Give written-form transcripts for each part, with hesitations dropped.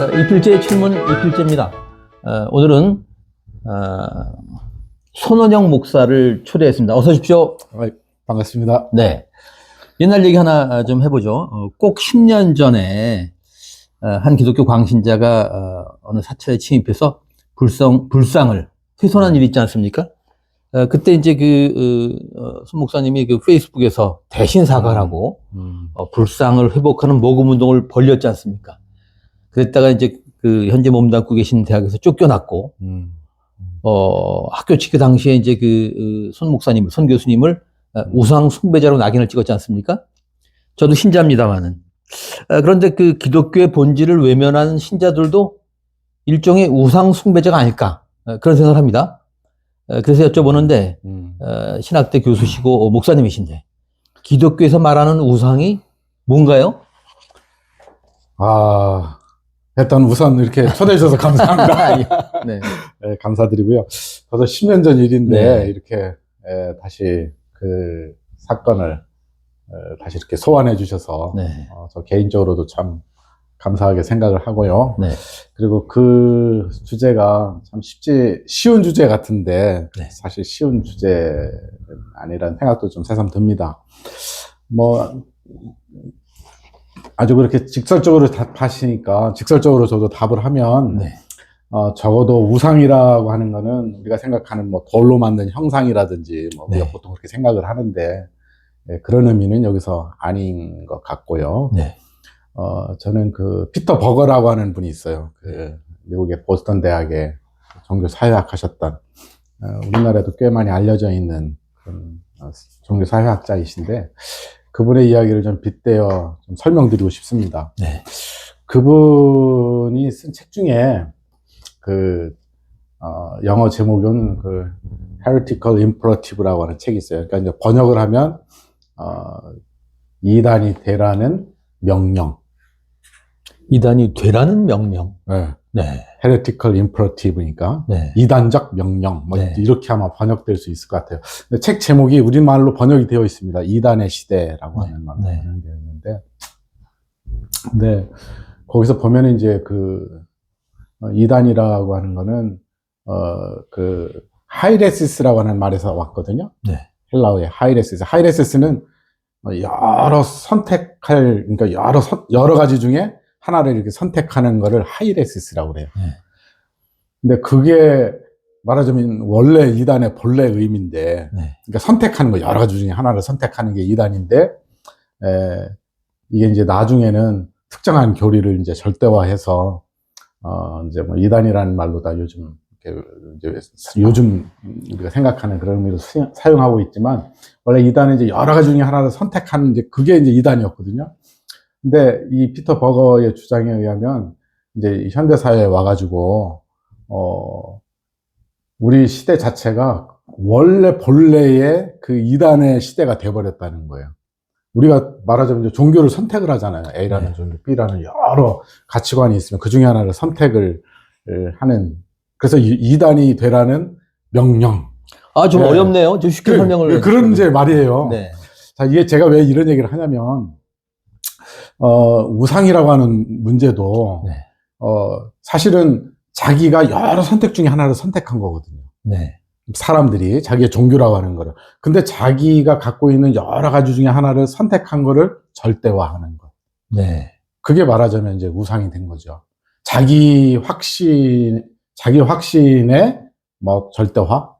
이필재의 질문 이필재입니다. 오늘은 손원영 목사를 초대했습니다. 어서 오십시오. 반갑습니다. 네. 옛날 얘기 하나 좀 해보죠. 꼭 10년 전에 한 기독교 광신자가 어느 사찰에 침입해서 불상을 훼손한 일이 있지 않습니까? 그때 이제 손 목사님이 그 페이스북에서 대신 사과를 하고 불상을 회복하는 모금 운동을 벌였지 않습니까? 그랬다가 이제 그 현재 몸담고 계신 대학에서 쫓겨났고 학교 측 당시에 이제 손 목사님을, 손 교수님을 우상 숭배자로 낙인을 찍었지 않습니까? 저도 신자입니다만은. 그런데 그 기독교의 본질을 외면하는 신자들도 일종의 우상 숭배자가 아닐까, 그런 생각을 합니다. 그래서 여쭤보는데, 신학대 교수시고 목사님이신데, 기독교에서 말하는 우상이 뭔가요? 일단 우선 이렇게 초대해 주셔서 감사합니다. 네. 네, 감사드리고요. 저도 10년 전 일인데, 네. 이렇게 다시 그 사건을 다시 이렇게 소환해 주셔서, 네. 저 개인적으로도 참 감사하게 생각을 하고요. 네. 그리고 그 주제가 참 쉬운 주제 같은데, 네. 사실 쉬운 주제는 아니라는 생각도 좀 새삼 듭니다. 아주 그렇게 직설적으로 답하시니까, 직설적으로 저도 답을 하면, 네. 적어도 우상이라고 하는 거는 우리가 생각하는 돌로 만든 형상이라든지, 우리가 네. 보통 그렇게 생각을 하는데, 그런 의미는 여기서 아닌 것 같고요. 네. 저는 피터 버거라고 하는 분이 있어요. 미국의 보스턴 대학에 종교 사회학 하셨던, 우리나라에도 꽤 많이 알려져 있는 그런 종교 사회학자이신데, 그분의 이야기를 좀 빗대어 좀 설명드리고 싶습니다. 네. 그분이 쓴 책 중에 영어 제목은 Heretical Imperative라고 하는 책이 있어요. 그러니까 이제 번역을 하면 이단이 되라는 명령. 이단이 되라는 명령. 네. 네. Heretical Imperative니까 네. 이단적 명령. 네. 이렇게 아마 번역될 수 있을 것 같아요. 근데 책 제목이 우리말로 번역이 되어 있습니다. 이단의 시대라고 하는 말로 네. 번역이 되어 있는데, 네. 거기서 보면 이제 이단이라고 하는 거는 하이레시스라고 하는 말에서 왔거든요. 네. 헬라어의 하이레시스. 하이레시스는 여러 선택할, 그러니까 여러 가지 중에 하나를 이렇게 선택하는 거를 하이레시스라고 그래요. 네. 근데 그게 말하자면 원래 이단의 본래 의미인데, 네. 그러니까 선택하는 거, 여러 가지 중에 하나를 선택하는 게 이단인데, 이게 이제 나중에는 특정한 교리를 이제 절대화해서, 이제 이단이라는 말로 다 요즘 우리가 생각하는 그런 의미로 사용하고 있지만, 원래 이단은 이제 여러 가지 중에 하나를 선택하는 그게 이제 이단이었거든요. 근데 이 피터 버거의 주장에 의하면, 이제 현대사회에 와가지고, 우리 시대 자체가 원래 본래의 이단의 시대가 돼버렸다는 거예요. 우리가 말하자면 이제 종교를 선택을 하잖아요. A라는 종교, B라는 여러 가치관이 있으면 그 중에 하나를 선택을 하는. 그래서 이단이 되라는 명령. 좀 어렵네요. 좀 쉽게 설명을. 그런 이제 말이에요. 네. 자, 이게 제가 왜 이런 얘기를 하냐면, 우상이라고 하는 문제도, 네. 사실은 자기가 여러 선택 중에 하나를 선택한 거거든요. 네. 사람들이 자기의 종교라고 하는 거를. 근데 자기가 갖고 있는 여러 가지 중에 하나를 선택한 거를 절대화하는 것. 네. 그게 말하자면 이제 우상이 된 거죠. 자기 확신의 절대화?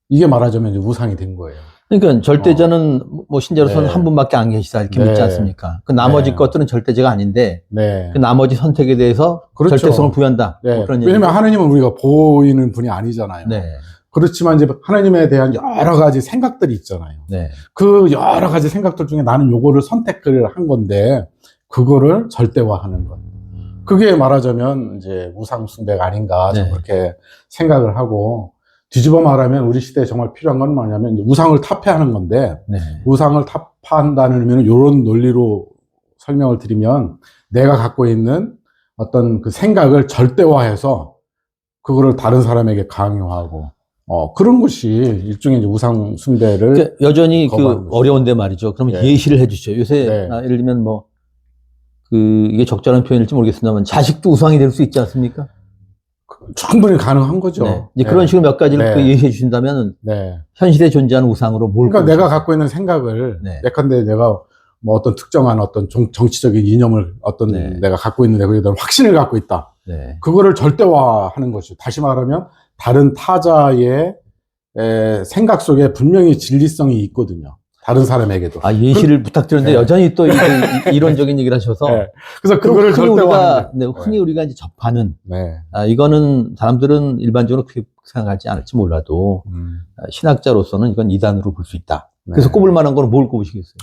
이게 말하자면 이제 우상이 된 거예요. 그러니까 절대자는 신자로서는 네. 한 분밖에 안 계시다 이렇게 네. 믿지 않습니까? 그 나머지 네. 것들은 절대자가 아닌데, 네. 그 나머지 선택에 대해서 그렇죠. 절대성을 부여한다. 네. 그런 왜냐면 하나님은 우리가 보이는 분이 아니잖아요. 네. 그렇지만 이제 하나님에 대한 여러 가지 생각들이 있잖아요. 네. 그 여러 가지 생각들 중에 나는 요거를 선택을 한 건데, 그거를 절대화하는 것. 그게 말하자면 이제 우상숭배가 아닌가, 네. 저는 그렇게 생각을 하고, 뒤집어 말하면 우리 시대에 정말 필요한 건 뭐냐면, 이제 우상을 타파하는 건데, 네. 우상을 타파한다는 의미는 이런 논리로 설명을 드리면, 내가 갖고 있는 어떤 그 생각을 절대화해서, 그거를 다른 사람에게 강요하고, 그런 것이 일종의 이제 우상 숭배를. 그러니까 여전히 어려운데 말이죠. 그러면 네. 예시를 해 주시죠. 요새 네. 예를 들면 이게 적절한 표현일지 모르겠습니다만 자식도 우상이 될 수 있지 않습니까? 충분히 가능한 거죠. 네. 이제 네. 그런 식으로 몇 가지를 네. 또 예시해 주신다면 네. 현실에 존재하는 우상으로 뭘 그러니까 내가 꼽으실까요? 갖고 있는 생각을, 네. 예컨대 내가 뭐 어떤 특정한 어떤 정치적인 이념을 어떤 네. 내가 갖고 있는데 거기에 대한 확신을 갖고 있다. 네. 그거를 절대화하는 것이죠. 다시 말하면 다른 타자의 생각 속에 분명히 진리성이 있거든요. 다른 사람에게도. 아, 예시를 부탁드렸는데 네. 여전히 또 이론적인 얘기를 하셔서 네. 그래서 그럼 그거를 흔히 절대화하는 우리가 흔히 우리가 이제 접하는 네. 이거는 사람들은 일반적으로 그렇게 생각하지 않을지 몰라도 신학자로서는 이건 이단으로 볼 수 있다. 그래서 네. 꼽을 만한 거는 뭘 꼽으시겠어요?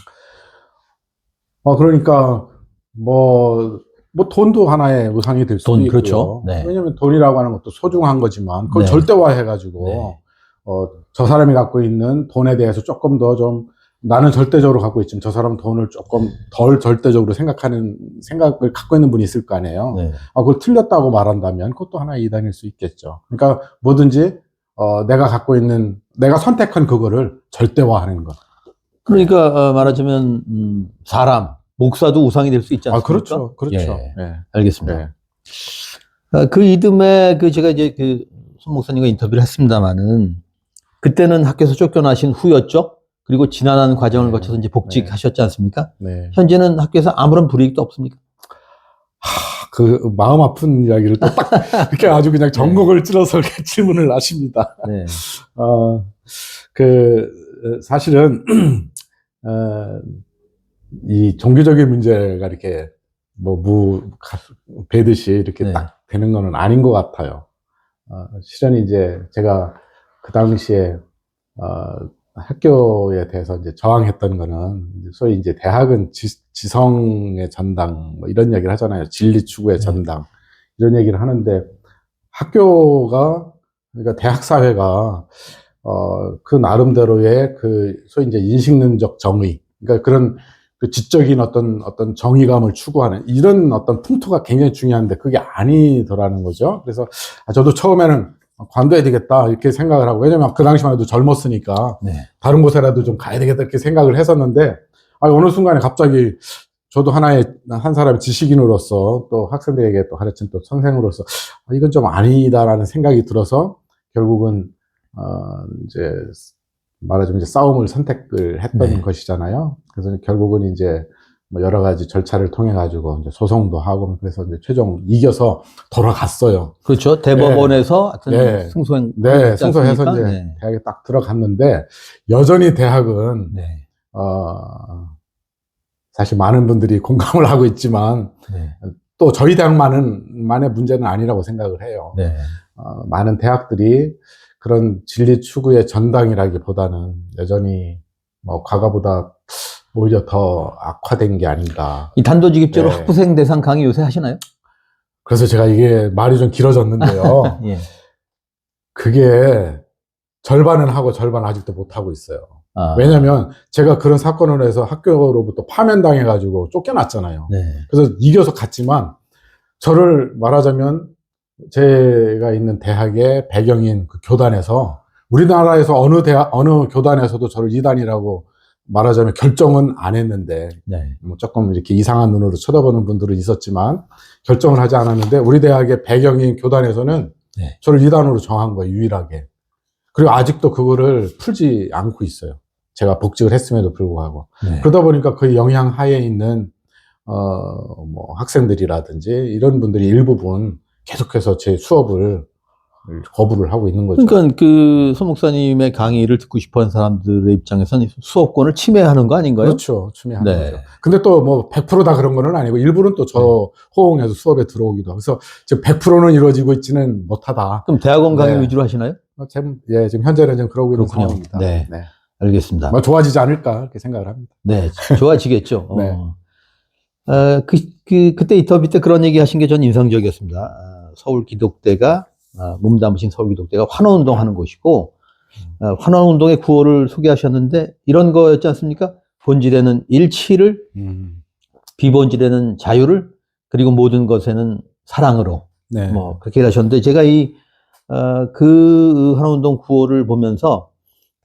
그러니까 뭐 돈도 하나의 우상이 될 수도 돈, 있고요. 그렇죠. 네. 왜냐하면 돈이라고 하는 것도 소중한 거지만 그걸 네. 절대화해가지고 네. 저 사람이 갖고 있는 돈에 대해서 조금 더 좀 나는 절대적으로 갖고 있지만 저 사람은 돈을 조금 덜 절대적으로 생각하는 생각을 갖고 있는 분이 있을 거 아니에요. 네. 그걸 틀렸다고 말한다면 그것도 하나의 이단일 수 있겠죠. 그러니까 뭐든지 내가 갖고 있는 내가 선택한 그거를 절대화하는 것. 그러니까 말하자면 사람, 목사도 우상이 될 수 있지 않습니까? 그렇죠, 그렇죠. 예. 네. 알겠습니다. 네. 그 이듬해 제가 이제 손 목사님과 인터뷰를 했습니다마는 그때는 학교에서 쫓겨나신 후였죠. 그리고 지난한 과정을 네. 거쳐서 이제 복직하셨지 않습니까? 네. 현재는 학교에서 아무런 불이익도 없습니까? 그 마음 아픈 이야기를 또 딱 이렇게 아주 그냥 전곡을 찔러서 이렇게 질문을 하십니다. 네. 사실은 이 종교적인 문제가 이렇게 배듯이 이렇게 네. 딱 되는 거는 아닌 것 같아요. 실은 이제 제가 그 당시에 학교에 대해서 이제 저항했던 거는 소위 이제 대학은 지성의 전당 뭐 이런 얘기를 하잖아요. 진리 추구의 전당 이런 얘기를 하는데 학교가 그러니까 대학 사회가 그 나름대로의 소위 이제 인식론적 정의 그러니까 그런 그 지적인 어떤 정의감을 추구하는 이런 어떤 풍토가 굉장히 중요한데 그게 아니더라는 거죠. 그래서 저도 처음에는 관둬야 되겠다 이렇게 생각을 하고 왜냐면 그 당시만 해도 젊었으니까 네. 다른 곳에라도 좀 가야 되겠다 이렇게 생각을 했었는데 어느 순간에 갑자기 저도 한 사람의 지식인으로서 또 학생들에게 또 가르친 또 선생으로서 이건 좀 아니다라는 생각이 들어서 결국은 이제 말하자면 이제 싸움을 선택을 했던 네. 것이잖아요. 그래서 결국은 이제 뭐 여러 가지 절차를 통해 가지고 이제 소송도 하고 그래서 이제 최종 이겨서 돌아갔어요. 그렇죠. 대법원에서 하여튼 네. 승소해서 승소해서 이제 네. 대학에 딱 들어갔는데 여전히 대학은 네. 사실 많은 분들이 공감을 하고 있지만 네. 또 저희 대학만의 문제는 아니라고 생각을 해요. 네. 많은 대학들이 그런 진리 추구의 전당이라기보다는 여전히 뭐 과거보다 오히려 더 악화된 게 아닌가. 이 단도직입적으로 네. 학부생 대상 강의 요새 하시나요? 그래서 제가 이게 말이 좀 길어졌는데요. 예. 그게 절반은 하고 절반 아직도 못 하고 있어요. 왜냐면 제가 그런 사건을 해서 학교로부터 파면당해가지고 쫓겨났잖아요. 네. 그래서 이겨서 갔지만 저를 말하자면 제가 있는 대학의 배경인 그 교단에서 우리나라에서 어느 교단에서도 저를 이단이라고 말하자면 결정은 안 했는데 네. 뭐 조금 이렇게 이상한 눈으로 쳐다보는 분들은 있었지만 결정을 하지 않았는데 우리 대학의 배경인 교단에서는 네. 저를 이단으로 정한 거예요, 유일하게. 그리고 아직도 그거를 풀지 않고 있어요. 제가 복직을 했음에도 불구하고. 네. 그러다 보니까 그 영향 하에 있는 뭐 학생들이라든지 이런 분들이 일부분 계속해서 제 수업을 거부를 하고 있는 거죠. 그러니까 손 목사님의 강의를 듣고 싶어하는 사람들의 입장에서는 수업권을 침해하는 거 아닌가요? 그렇죠. 침해하는 네. 거죠. 근데 또 뭐 100% 다 그런 건 아니고 일부는 또 저 호응해서 수업에 들어오기도 하고 그래서 지금 100%는 이루어지고 있지는 못하다. 그럼 대학원 강의 네. 위주로 하시나요? 지금 현재는 좀 그러고 있는 그렇군요. 상황입니다. 네. 알겠습니다. 뭐 좋아지지 않을까 그렇게 생각을 합니다. 네, 좋아지겠죠. 네. 그때 인터뷰 때 그런 얘기 하신 게 전 인상적이었습니다. 서울기독대가, 몸담으신 서울기독대가 환원운동 하는 곳이고, 환원운동의 구호를 소개하셨는데, 이런 거였지 않습니까? 본질에는 일치를, 비본질에는 자유를, 그리고 모든 것에는 사랑으로. 네. 뭐, 그렇게 하셨는데, 제가 그 환원운동 구호를 보면서,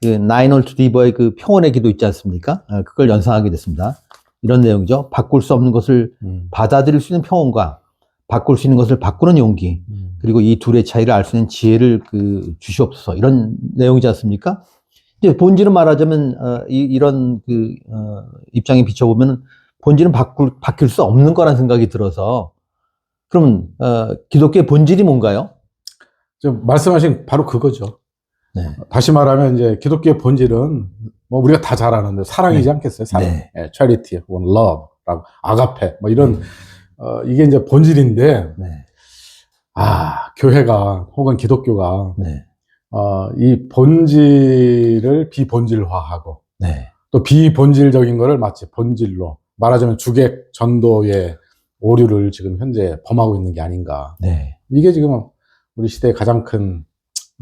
나인홀트 디버의 그 평온의 기도 있지 않습니까? 그걸 연상하게 됐습니다. 이런 내용이죠. 바꿀 수 없는 것을 받아들일 수 있는 평온과 바꿀 수 있는 것을 바꾸는 용기, 그리고 이 둘의 차이를 알 수 있는 지혜를 주시옵소서, 이런 내용이지 않습니까? 이제 본질은 말하자면 이런 입장에 비춰보면 본질은 바뀔 수 없는 거라는 생각이 들어서, 그러면 기독교의 본질이 뭔가요? 좀 말씀하신 바로 그거죠. 네. 다시 말하면 이제 기독교의 본질은 뭐 우리가 다 잘 아는데 사랑이지 네. 않겠어요? 사랑, 네. charity, 혹은 love라고, 아가페, 뭐 이런 이게 이제 본질인데, 네. 교회가 혹은 기독교가 네. 이 본질을 비본질화하고, 네. 또 비본질적인 거를 마치 본질로, 말하자면 주객 전도의 오류를 지금 현재 범하고 있는 게 아닌가. 네. 이게 지금 우리 시대의 가장 큰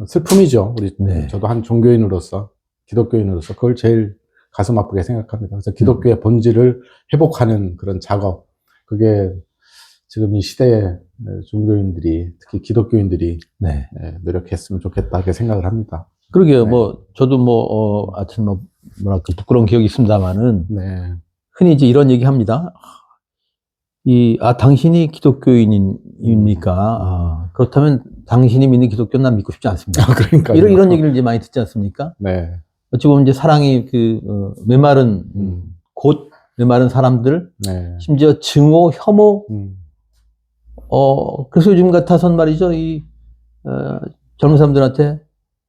슬픔이죠. 네. 저도 한 종교인으로서, 기독교인으로서 그걸 제일 가슴 아프게 생각합니다. 그래서 기독교의 본질을 회복하는 그런 작업, 그게 지금 이 시대의 종교인들이, 특히 기독교인들이 네. 노력했으면 좋겠다, 이렇게 생각을 합니다. 그러게요. 네. 저도 하여튼 뭐랄까, 부끄러운 기억이 있습니다만은, 네. 흔히 이제 이런 얘기 합니다. 당신이 기독교인입니까? 그렇다면 당신이 믿는 기독교는 난 믿고 싶지 않습니다. 그러니까. 이런 얘기를 이제 많이 듣지 않습니까? 네. 어찌 보면 이제 사랑이 메마른, 곧 메마른 사람들, 네. 심지어 증오, 혐오, 그래서 요즘 같아선 말이죠, 젊은 사람들한테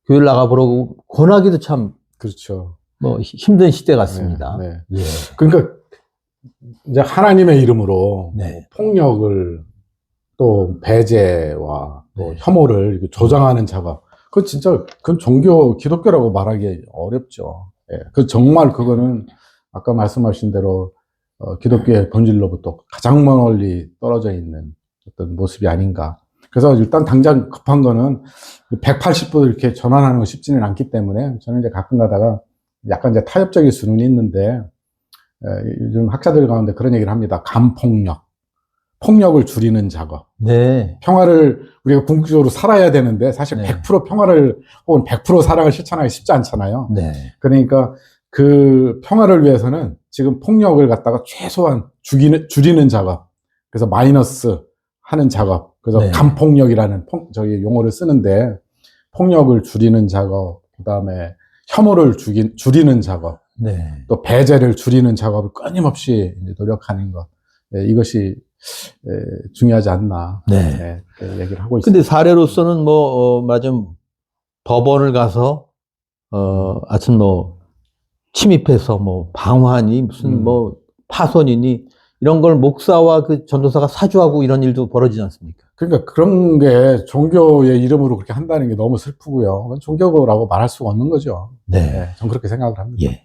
교회를 나가보라고 권하기도 참, 그렇죠. 힘든 시대 같습니다. 네. 예. 그러니까 이제 하나님의 이름으로 네. 폭력을, 또 배제와 또 네. 혐오를 이렇게 조장하는 작업, 그건 기독교라고 말하기 어렵죠. 예. 정말 그거는 아까 말씀하신 대로 기독교의 본질로부터 가장 멀리 떨어져 있는 어떤 모습이 아닌가. 그래서 일단 당장 급한 거는 180도 이렇게 전환하는 거 쉽지는 않기 때문에, 저는 이제 가끔 가다가 약간 이제 타협적일 수는 있는데, 요즘 학자들 가운데 그런 얘기를 합니다. 폭력을 줄이는 작업. 네. 평화를 우리가 궁극적으로 살아야 되는데, 사실 네. 100% 평화를 혹은 100% 사랑을 실천하기 쉽지 않잖아요. 네. 그러니까 그 평화를 위해서는 지금 폭력을 갖다가 최소한 줄이는 작업. 그래서 마이너스 하는 작업. 그래서 네. 감폭력이라는 저기 용어를 쓰는데, 폭력을 줄이는 작업, 그다음에 혐오를 줄이는 작업, 네. 또 배제를 줄이는 작업을 끊임없이 이제 노력하는 것. 이것이 중요하지 않나. 네. 그 얘기를 하고 있습니다. 근데 사례로서는 말하자면 법원을 가서 하여튼 침입해서 방화니 무슨 파손이니 이런 걸 목사와 그 전도사가 사주하고 이런 일도 벌어지지 않습니까? 그러니까 그런 게 종교의 이름으로 그렇게 한다는 게 너무 슬프고요. 그건 종교라고 말할 수가 없는 거죠. 네. 전 그렇게 생각을 합니다. 예.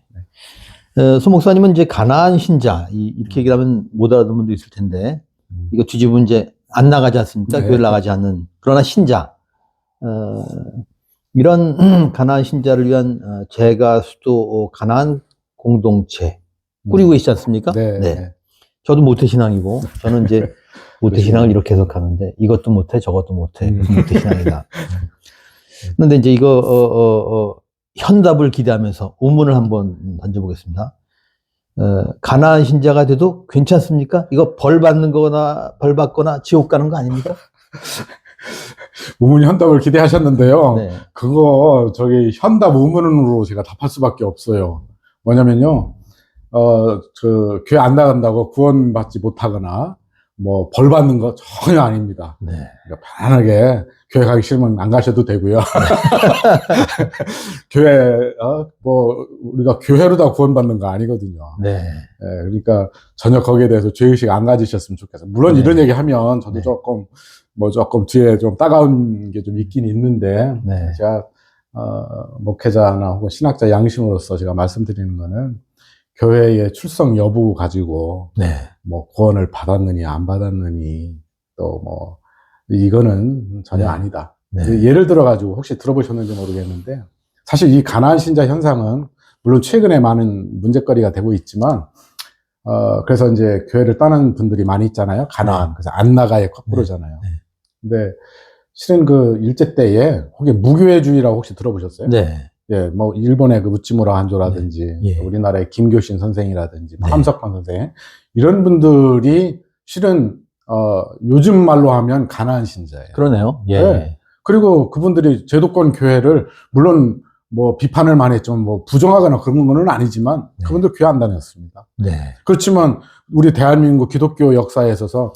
소 목사님은 이제 가나안 신자, 이렇게 얘기를 하면 못 알아듣는 분도 있을 텐데, 이거 뒤집으면 이제 안 나가지 않습니까? 네. 교회를 나가지 않는. 그러나 신자, 이런 가나안 신자를 위한 제가수도 가나안 공동체 꾸리고 있지 않습니까? 네. 저도 모태신앙이고, 저는 이제 모태신앙을 이렇게 해석하는데, 이것도 못해, 저것도 못해. 모태신앙이다. 그런데 이제 이거, 현답을 기대하면서 우문을 한번 던져보겠습니다. 가나안 신자가 돼도 괜찮습니까? 이거 벌 받거나 지옥 가는 거 아닙니까? 우문 현답을 기대하셨는데요. 네. 그거 현답 우문으로 제가 답할 수밖에 없어요. 뭐냐면요, 교회 안 나간다고 구원받지 못하거나 벌 받는 거 전혀 아닙니다. 네. 그러니까 편안하게 교회 가기 싫으면 안 가셔도 되고요. 우리가 교회로 다 구원받는 거 아니거든요. 네. 그러니까 전혀 거기에 대해서 죄의식 안 가지셨으면 좋겠어요. 물론 이런 얘기 하면 저도 조금 뒤에 좀 따가운 게 좀 있긴 있는데, 제가, 목회자나 혹은 신학자 양심으로서 제가 말씀드리는 거는, 교회의 출석 여부 가지고, 구원을 받았느니, 안 받았느니, 또 이거는 전혀 아니다. 예를 들어가지고, 혹시 들어보셨는지 모르겠는데, 사실 이 가나안 신자 현상은, 물론 최근에 많은 문제거리가 되고 있지만, 그래서 이제 교회를 떠난 분들이 많이 있잖아요. 가나안. 그래서 안 나가의 거꾸로잖아요. 근데, 실은 그 일제 때에, 혹시 무교회주의라고 혹시 들어보셨어요? 네. 예, 뭐 일본의 그 우찌무라 한조라든지 예. 우리나라의 김교신 선생이라든지 네. 함석환 선생 이런 분들이 실은 요즘 말로 하면 가난한 신자예요. 그러네요. 예. 네. 그리고 그분들이 제도권 교회를 물론 뭐 비판을 많이 했지만 뭐 부정하거나 그런 건 아니지만 네. 그분들 교회 안 다녔습니다. 네. 그렇지만 우리 대한민국 기독교 역사에 있어서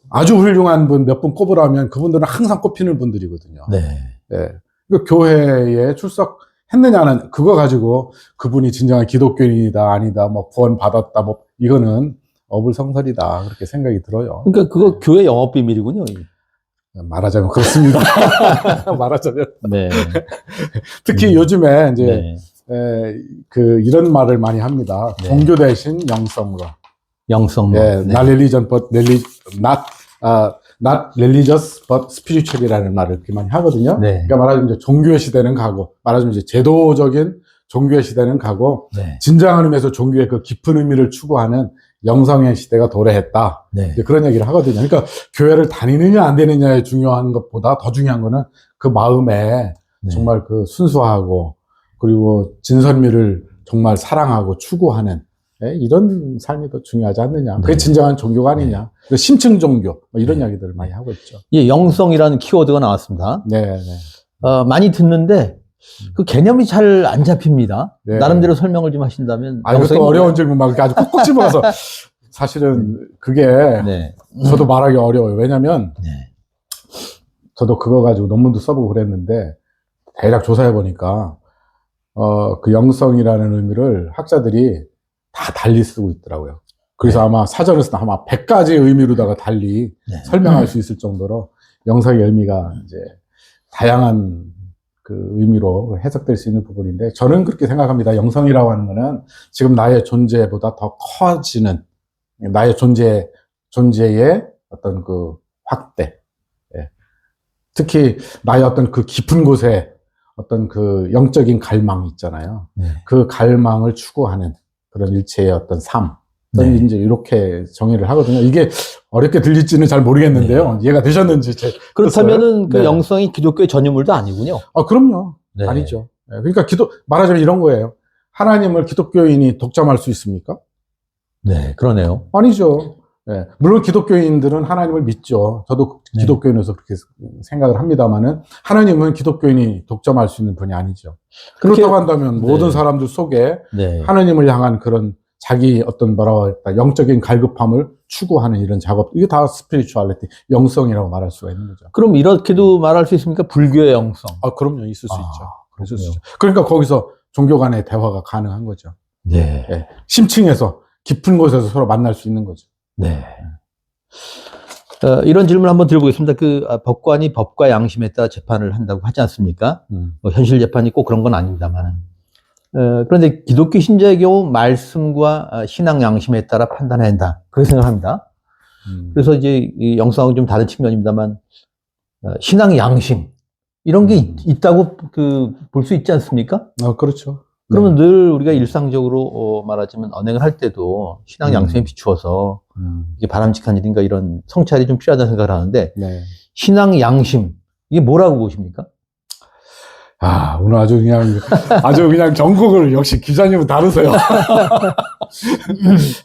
아주 훌륭한 분 몇 분 꼽으라면 그분들은 항상 꼽히는 분들이거든요. 네. 예. 그 교회에 출석했느냐는 그거 가지고 그분이 진정한 기독교인이다 아니다 뭐 구원 받았다 뭐 이거는 어불성설이다 그렇게 생각이 들어요. 그러니까 그거 교회 영업 비밀이군요. 말하자면 그렇습니다. 말하자면 네. 특히 요즘에 이제 네. 이런 말을 많이 합니다. 네. 종교 대신 영성으로. 영성. 예, not religion but not religious but spiritual이라는 말을 그렇게 많이 하거든요. 네. 그러니까 말하자면 이제 종교의 시대는 가고, 말하자면 이제 제도적인 종교의 시대는 가고, 네. 진정한 의미에서 종교의 그 깊은 의미를 추구하는 영성의 시대가 도래했다. 네. 이제 그런 얘기를 하거든요. 그러니까 교회를 다니느냐 안 다니느냐에 중요한 것보다 더 중요한 거는 그 마음에 네. 정말 그 순수하고 그리고 진선미를 정말 사랑하고 추구하는 이런 삶이 더 중요하지 않느냐. 그게 네. 진정한 종교가 아니냐. 심층 종교 뭐 이런 이야기들을 많이 하고 있죠. 예, 영성이라는 키워드가 나왔습니다. 네, 네. 많이 듣는데 그 개념이 잘 안 잡힙니다. 네. 나름대로 설명을 좀 하신다면. 아, 이것도 영성이 어려운 질문 막 이렇게 아주 콕콕 집어서 사실은 그게 네. 저도 말하기 어려워요. 왜냐면 네. 저도 그거 가지고 논문도 써보고 그랬는데 대략 조사해 보니까 그 영성이라는 의미를 학자들이 다 달리 쓰고 있더라고요. 그래서 네. 아마 사전에서 아마 100가지의 의미로다가 달리 네. 설명할 수 있을 정도로 영성의 의미가 이제 다양한 그 의미로 해석될 수 있는 부분인데 저는 그렇게 생각합니다. 영성이라고 하는 거는 지금 나의 존재보다 더 커지는 나의 존재의 어떤 그 확대. 예. 특히 나의 어떤 그 깊은 곳에 어떤 그 영적인 갈망 있잖아요. 네. 그 갈망을 추구하는 그런 일체의 어떤 삶. 저는 네. 이제 이렇게 정의를 하거든요. 이게 어렵게 들릴지는 잘 모르겠는데요. 이해가 되셨는지 그렇다면은 그 네. 영성이 기독교의 전유물도 아니군요. 그럼요. 네. 아니죠. 네, 그러니까 말하자면 이런 거예요. 하나님을 기독교인이 독점할 수 있습니까? 네, 그러네요. 아니죠. 네, 물론 기독교인들은 하나님을 믿죠. 저도 네. 기독교인으로서 그렇게 생각을 합니다만은 하나님은 기독교인이 독점할 수 있는 분이 아니죠. 그렇게- 그렇다고 한다면 네. 모든 사람들 속에 네. 하나님을 향한 그런 자기 어떤 뭐라고 할까 영적인 갈급함을 추구하는 이런 작업 이게 다 스피리추얼리티 영성이라고 말할 수가 있는 거죠. 그럼 이렇게도 말할 수 있습니까? 불교의 영성. 그럼요 있을 수 아, 있죠. 그렇군요. 있을 수 있죠. 그러니까 거기서 종교 간의 대화가 가능한 거죠. 네. 예. 심층에서 깊은 곳에서 서로 만날 수 있는 거죠. 네. 이런 질문 한번 드려보겠습니다. 법관이 법과 양심에 따라 재판을 한다고 하지 않습니까? 현실 재판이 꼭 그런 건 아닙니다만. 그런데 기독교 신자의 경우 말씀과 신앙 양심에 따라 판단해야 한다. 그렇게 생각합니다. 그래서 이제 이 영성하고 좀 다른 측면입니다만, 신앙 양심. 이런 게 있다고 볼 수 있지 않습니까? 그렇죠. 그러면 늘 우리가 일상적으로 말하자면 언행을 할 때도 신앙 양심에 비추어서 이게 바람직한 일인가 이런 성찰이 좀 필요하다는 생각을 하는데 네. 신앙 양심 이게 뭐라고 보십니까? 오늘 아주 그냥 전국을 역시 기자님은 다르세요.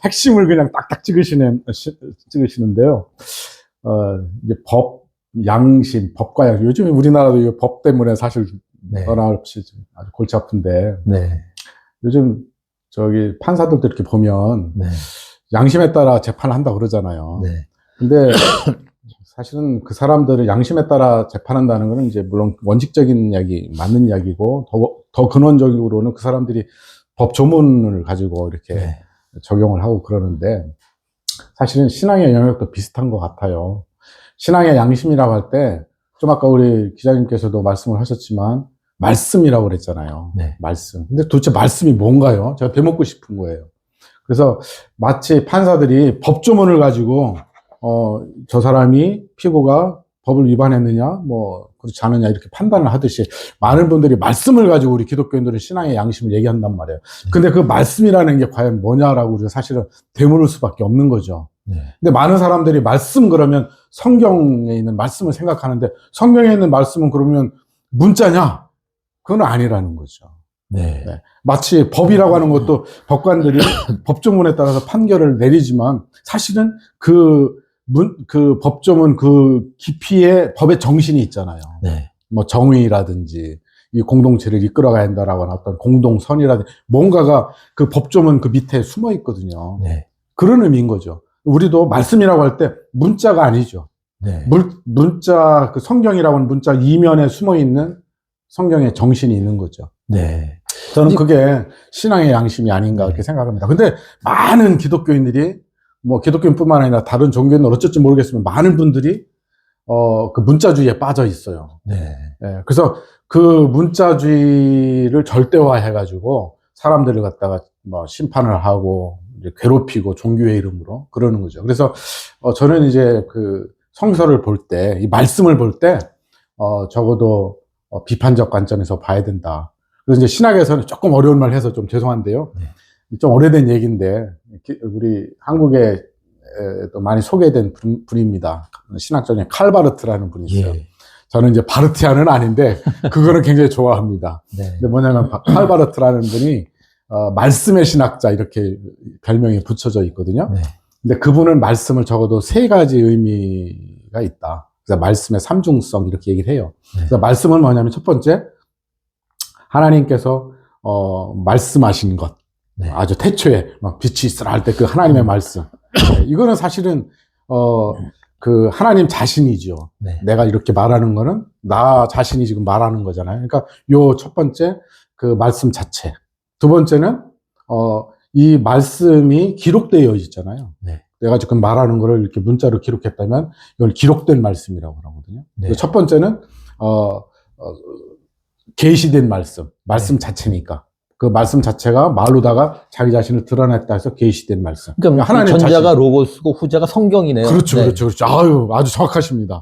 핵심을 그냥 딱딱 찍으시는데요. 이제 양심, 법과 양심. 요즘 우리나라도 이 법 때문에 사실 네. 없이 아주 골치 아픈데 네. 요즘 판사들도 이렇게 보면 네. 양심에 따라 재판을 한다고 그러잖아요. 네. 근데 사실은 그 사람들을 양심에 따라 재판한다는 거는 이제 물론 원칙적인 이야기, 맞는 이야기고 더 근원적으로는 그 사람들이 법 조문을 가지고 이렇게 네. 적용을 하고 그러는데 사실은 신앙의 영역도 비슷한 것 같아요. 신앙의 양심이라고 할 때 좀 아까 우리 기자님께서도 말씀을 하셨지만 말씀이라고 그랬잖아요. 네. 말씀. 근데 도대체 말씀이 뭔가요? 제가 되묻고 싶은 거예요. 그래서 마치 판사들이 법 조문을 가지고 저 사람이 피고가 법을 위반했느냐, 뭐 그렇지 않느냐 이렇게 판단을 하듯이 많은 분들이 말씀을 가지고 우리 기독교인들은 신앙의 양심을 얘기한단 말이에요. 근데 그 말씀이라는 게 과연 뭐냐라고 우리가 사실은 되물을 수밖에 없는 거죠. 네. 근데 많은 사람들이 말씀 그러면 성경에 있는 말씀을 생각하는데 성경에 있는 말씀은 그러면 문자냐? 그건 아니라는 거죠. 네. 네. 마치 법이라고 하는 것도 법관들이 법조문에 따라서 판결을 내리지만 사실은 그 법조문 그 깊이에 법의 정신이 있잖아요. 네. 뭐 정의라든지 이 공동체를 이끌어가야 한다라고 하는 어떤 공동선이라든지 뭔가가 그 법조문 그 밑에 숨어 있거든요. 네. 그런 의미인 거죠. 우리도 말씀이라고 할 때 문자가 아니죠. 네. 문자, 그 성경이라고 하는 문자 이면에 숨어 있는 성경의 정신이 있는 거죠. 네. 저는 그게 신앙의 양심이 아닌가 그렇게 생각합니다. 근데 많은 기독교인들이 뭐 기독교인뿐만 아니라 다른 종교인은 어쩔지 모르겠지만 많은 분들이 그 문자주의에 빠져 있어요. 네. 예, 그래서 그 문자주의를 절대화해가지고 사람들을 갖다가 뭐 심판을 하고 이제 괴롭히고 종교의 이름으로 그러는 거죠. 그래서 저는 이제 그 성서를 볼 때, 이 말씀을 볼 때 적어도 비판적 관점에서 봐야 된다. 그래서 이제 신학에서는 조금 어려운 말 해서 좀 죄송한데요. 네. 좀 오래된 얘기인데 우리 한국에 또 많이 소개된 분입니다. 신학적인 칼바르트라는 분이 있어요. 예. 저는 이제 바르티아는 아닌데 그거는 굉장히 좋아합니다. 네. 근데 뭐냐면 칼바르트라는 분이 말씀의 신학자 이렇게 별명이 붙여져 있거든요. 네. 근데 그분은 말씀을 적어도 3가지 의미가 있다. 그래서 말씀의 삼중성 이렇게 얘기를 해요. 네. 그래서 말씀은 뭐냐면 첫 번째 하나님께서 말씀하신 것. 네. 아주 태초에 막 빛이 있으라 할 때 그 하나님의 말씀. 네, 이거는 사실은 그 하나님 자신이죠. 네. 내가 이렇게 말하는 거는 나 자신이 지금 말하는 거잖아요. 그러니까 요 첫 번째 그 말씀 자체. 두 번째는 이 말씀이 기록되어 있잖아요. 네. 내가 지금 말하는 거를 이렇게 문자로 기록했다면 이걸 기록된 말씀이라고 하거든요. 네. 첫 번째는 계시된 말씀 자체니까. 그 말씀 자체가 말로다가 자기 자신을 드러냈다 해서 계시된 말씀. 그러니까 하나님 전자가 자신. 로고스고 후자가 성경이네요. 그렇죠, 네. 그렇죠, 그렇죠. 아유, 아주 정확하십니다.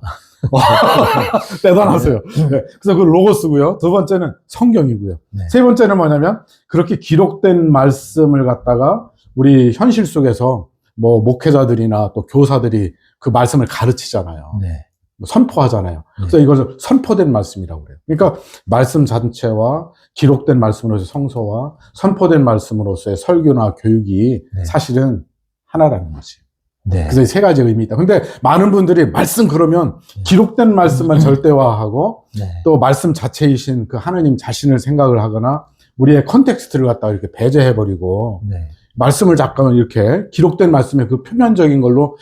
대단하세요. 네. 그래서 그 로고스고요. 두 번째는 성경이고요. 네. 세 번째는 뭐냐면 그렇게 기록된 말씀을 갖다가 우리 현실 속에서 뭐 목회자들이나 또 교사들이 그 말씀을 가르치잖아요. 네. 선포하잖아요. 그래서 이것을 선포된 말씀이라고 그래요. 그러니까 말씀 자체와 기록된 말씀으로서의 성서와 선포된 말씀으로서의 설교나 교육이 네. 사실은 하나라는 거지. 네. 그래서 이 3가지 의미다. 근데 많은 분들이 말씀 그러면 기록된 말씀만 절대화하고 네. 또 말씀 자체이신 그 하나님 자신을 생각을 하거나 우리의 컨텍스트를 갖다가 이렇게 배제해버리고 네. 말씀을 잠깐 이렇게 기록된 말씀의 그 표면적인 걸로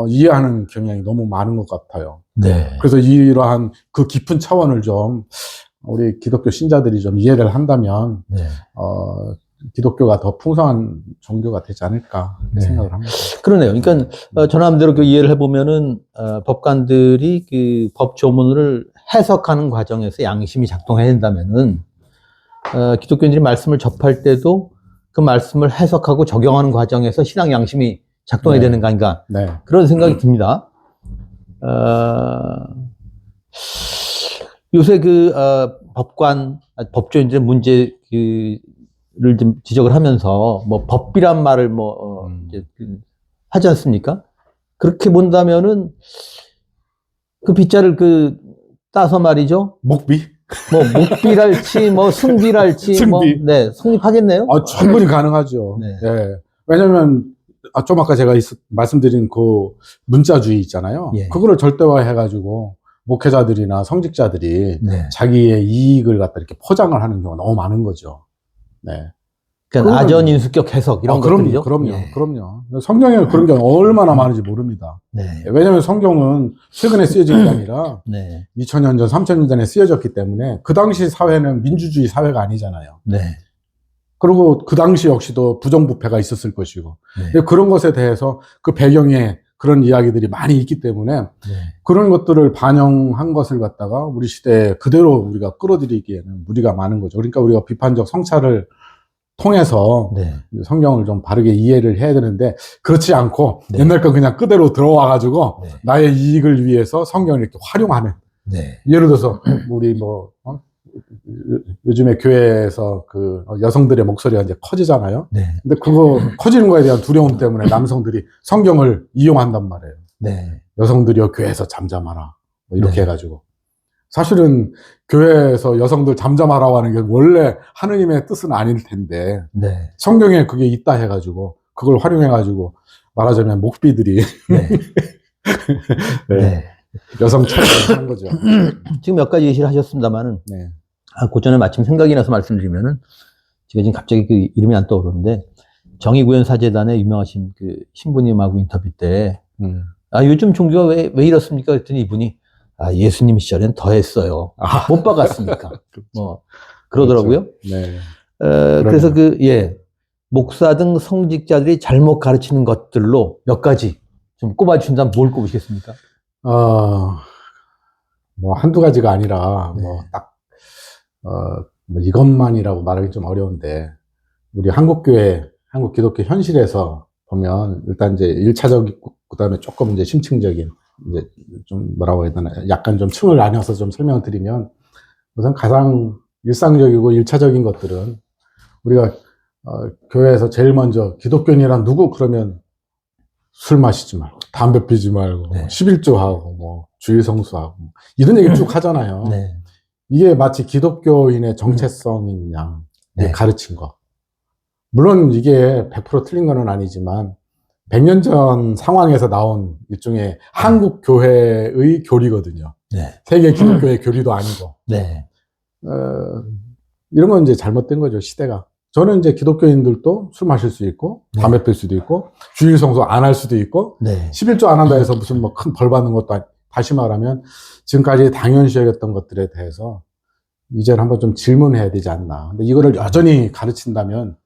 이해하는 경향이 너무 많은 것 같아요. 네. 그래서 이러한 그 깊은 차원을 좀 우리 기독교 신자들이 좀 이해를 한다면 네. 기독교가 더 풍성한 종교가 되지 않을까 네. 생각을 합니다. 그러네요. 그러니까 전함대로 그 이해를 해보면은 법관들이 그 법조문을 해석하는 과정에서 양심이 작동해야 된다면은 기독교인들이 말씀을 접할 때도 그 말씀을 해석하고 적용하는 과정에서 신앙 양심이 작동해야 네. 되는 거 아닌가 네. 그런 생각이 듭니다. 요새 그 법조인들의 문제를 좀 지적을 하면서 뭐 법비란 말을 이제 하지 않습니까? 그렇게 본다면은 그 빗자를 따서 말이죠. 목비? 뭐 목비랄지 뭐 승비랄지 승비. 네, 성립하겠네요. 충분히 가능하죠. 네. 예. 왜냐면 좀 아까 제가 말씀드린 그 문자주의 있잖아요. 예. 그거를 절대화해가지고 목회자들이나 성직자들이 네. 자기의 이익을 갖다 이렇게 포장을 하는 경우가 너무 많은 거죠. 네. 그러니까 그거는- 아전인수격 해석 이런 것들이죠. 그럼요. 예. 그럼요. 성경에 그런 게 얼마나 많은지 모릅니다. 네. 왜냐면 성경은 최근에 쓰여진 게 아니라 네. 2000년 전, 3000년 전에 쓰여졌기 때문에 그 당시 사회는 민주주의 사회가 아니잖아요. 네. 그리고 그 당시 역시도 부정부패가 있었을 것이고. 네. 근데 그런 것에 대해서 그 배경에 그런 이야기들이 많이 있기 때문에 네. 그런 것들을 반영한 것을 갖다가 우리 시대에 그대로 우리가 끌어들이기에는 무리가 많은 거죠. 그러니까 우리가 비판적 성찰을 통해서 네. 성경을 좀 바르게 이해를 해야 되는데 그렇지 않고 네. 옛날 거 그냥 그대로 들어와가지고 네. 나의 이익을 위해서 성경을 이렇게 활용하는. 네. 예를 들어서 우리 요즘에 교회에서 그 여성들의 목소리가 이제 커지잖아요. 네. 근데 그거 커지는 거에 대한 두려움 때문에 남성들이 성경을 이용한단 말이에요. 네. 여성들이여 교회에서 잠잠하라. 뭐 이렇게 네. 해가지고. 사실은 교회에서 여성들 잠잠하라고 하는 게 원래 하느님의 뜻은 아닐 텐데 네. 성경에 그게 있다 해가지고 그걸 활용해가지고 말하자면 목비들이 네. 네, 네. 여성 차별을 하는 거죠. 지금 몇 가지 예시를 하셨습니다만은, 네. 그 전에 마침 생각이 나서 말씀드리면은, 제가 지금 갑자기 그 이름이 안 떠오르는데, 정의구현사재단의 유명하신 그 신부님하고 인터뷰 때, 요즘 종교가 왜 이렇습니까? 그랬더니 이분이, 예수님 시절엔 더 했어요. 못 박았으니까. 뭐, 그러더라고요. 그렇죠. 네. 그래서 목사 등 성직자들이 잘못 가르치는 것들로 몇 가지 좀 꼽아주신다면 뭘 꼽으시겠습니까? 뭐 한두 가지가 아니라 네. 뭐 딱 뭐 이것만이라고 말하기 좀 어려운데 우리 한국교회, 한국 기독교 현실에서 보면 일단 이제 1차적이고 그다음에 조금 이제 심층적인 이제 좀 뭐라고 해야 되나 약간 좀 층을 나눠서 좀 설명을 드리면 우선 가장 일상적이고 1차적인 것들은 우리가 교회에서 제일 먼저 기독교인이란 누구 그러면 술 마시지 말고 담배 피지 말고 네. 11조하고 뭐 주일 성수하고 이런 얘기 쭉 하잖아요. 네. 이게 마치 기독교인의 정체성인 양 네. 가르친 거. 물론 이게 100% 틀린 건 아니지만 100년 전 상황에서 나온 일종의 한국 교회의 교리거든요. 네. 세계 기독교의 교리도 아니고. 네. 이런 건 이제 잘못된 거죠, 시대가. 저는 이제 기독교인들도 술 마실 수 있고, 담배 필 수도 있고, 주일 성수 안 할 수도 있고, 네. 11조 안 한다 해서 무슨 뭐 큰 벌 받는 것도 다시 말하면 지금까지 당연시 여겼던 것들에 대해서 이제는 한번 좀 질문해야 되지 않나. 근데 이거를 여전히 가르친다면,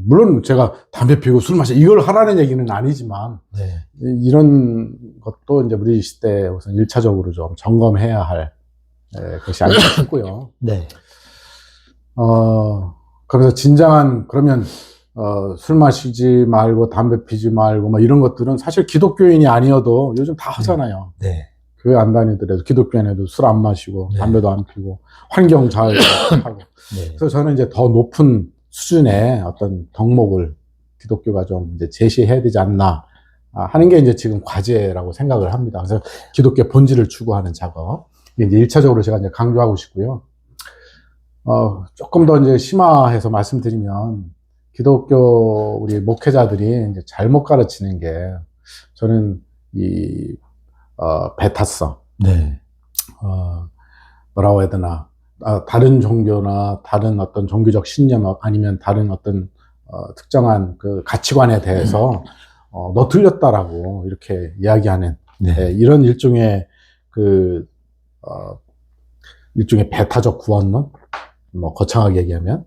물론 제가 담배 피우고 술 마시 이걸 하라는 얘기는 아니지만, 네. 이런 것도 이제 우리 시대에 우선 1차적으로 좀 점검해야 할 것이 아닐까 싶고요. 네. 그래서 진정한, 그러면, 술 마시지 말고, 담배 피지 말고, 뭐 이런 것들은 사실 기독교인이 아니어도 요즘 다 하잖아요. 네. 교회 안 다니더라도 기독교인에도 술 안 마시고, 네. 담배도 안 피고, 환경 잘 하고. 네. 그래서 저는 이제 더 높은 수준의 어떤 덕목을 기독교가 좀 이제 제시해야 되지 않나 하는 게 이제 지금 과제라고 생각을 합니다. 그래서 기독교 본질을 추구하는 작업. 이게 이제 1차적으로 제가 이제 강조하고 싶고요. 조금 더 이제 심화해서 말씀드리면, 기독교 우리 목회자들이 이제 잘못 가르치는 게, 저는 배타성, 네. 뭐라고 해야 되나, 다른 종교나 다른 어떤 종교적 신념 아니면 다른 어떤, 특정한 그 가치관에 대해서, 너 틀렸다라고 이렇게 이야기하는, 네. 이런 일종의 일종의 배타적 구원론? 뭐 거창하게 얘기하면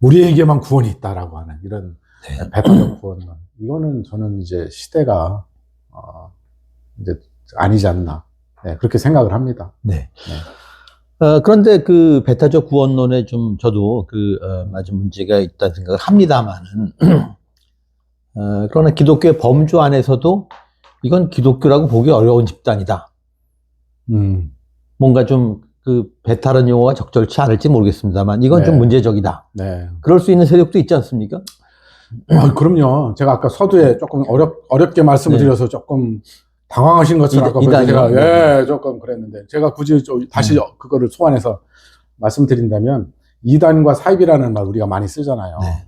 우리에게만 구원이 있다라고 하는 이런 배타적 구원론, 이거는 저는 이제 시대가 이제 아니지 않나 그렇게 생각을 합니다. 네. 그런데 그 배타적 구원론에 좀 저도 맞은 문제가 있다는 생각을 합니다만은 그러나 기독교의 범주 안에서도 이건 기독교라고 보기 어려운 집단이다. 뭔가 좀 배타라는 용어가 적절치 않을지 모르겠습니다만 이건 네. 좀 문제적이다. 네. 그럴 수 있는 세력도 있지 않습니까? 그럼요. 제가 아까 서두에 조금 어렵게 말씀을 네. 드려서 조금 당황하신 것처럼 아까 이단이요? 제가 조금 그랬는데, 제가 굳이 다시 그거를 소환해서 말씀드린다면, 이단과 사입이라는 말 우리가 많이 쓰잖아요. 네.